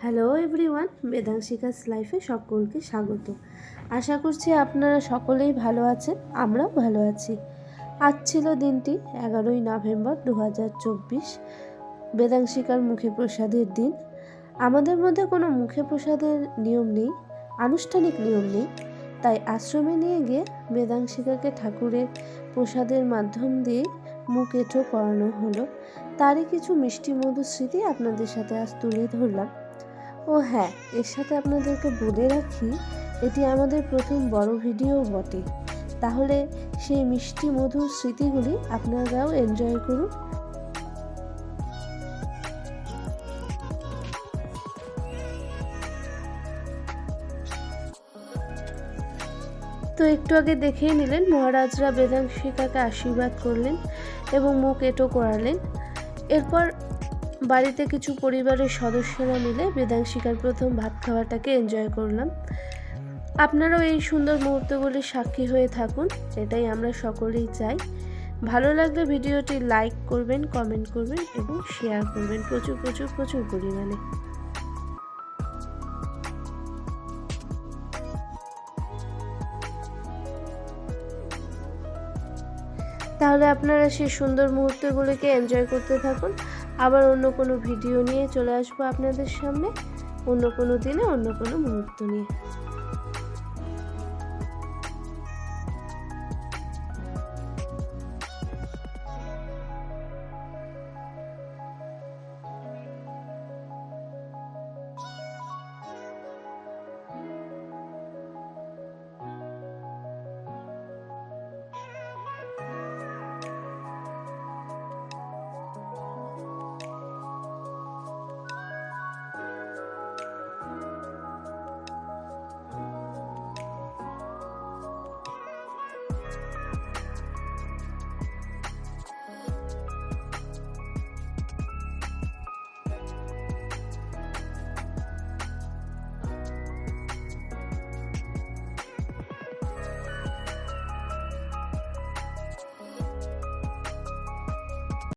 Hello everyone, বেদাংশিকাস লাইফে সকলকে স্বাগত। আশা করছি আপনারা সকলেই ভালো আছেন, আমরাও ভালো আছি। আজ ছিল দিনটি 11ই নভেম্বর 2024, বেদাংশিকার মুখে প্রসাদের দিন। আমাদের মধ্যে কোনো মুখে প্রসাদের নিয়ম নেই, আনুষ্ঠানিক নিয়ম নেই, তাই আশ্রমে নিয়ে গিয়ে বেদাংশিকাকে ঠাকুরের প্রসাদের মাধ্যম দিয়ে মুখ এঁটো করানো হলো। তারই কিছু মিষ্টি মধুর স্মৃতি আপনাদের সাথে আজ তুলে ধরলাম। ও হ্যাঁ, এর সাথে আপনাদেরকে বলে রাখি, এটি আমাদের প্রথম বড় ভিডিও বটে। তাহলে সেই মিষ্টি মধুর স্মৃতিগুলি আপনারাও এনজয় করুন। তো একটু আগে দেখেই নিলেন, মহারাজরা বেদাংশিকাকে আশীর্বাদ করলেন এবং মুখ এঁটো করালেন। এরপর বাড়িতে কিছু পরিবারের সদস্যরা মিলে বেদাংশিকার প্রথম ভাত খাওয়াটাকে এনজয় করলাম। আপনারাও এই সুন্দর মুহূর্তগুলির সাক্ষী হয়ে থাকুন, এটাই আমরা সকলেই চাই। ভালো লাগলে ভিডিওটি লাইক করবেন, কমেন্ট করবেন এবং শেয়ার করবেন প্রচুর প্রচুর প্রচুর পরিমাণে। তাহলে আপনারা সেই সুন্দর মুহূর্তগুলিকে এনজয় করতে থাকুন। আবার অন্য কোনো ভিডিও নিয়ে চলে আসবো আপনাদের সামনে, অন্য কোনো দিনে অন্য কোনো মুহূর্ত নিয়ে।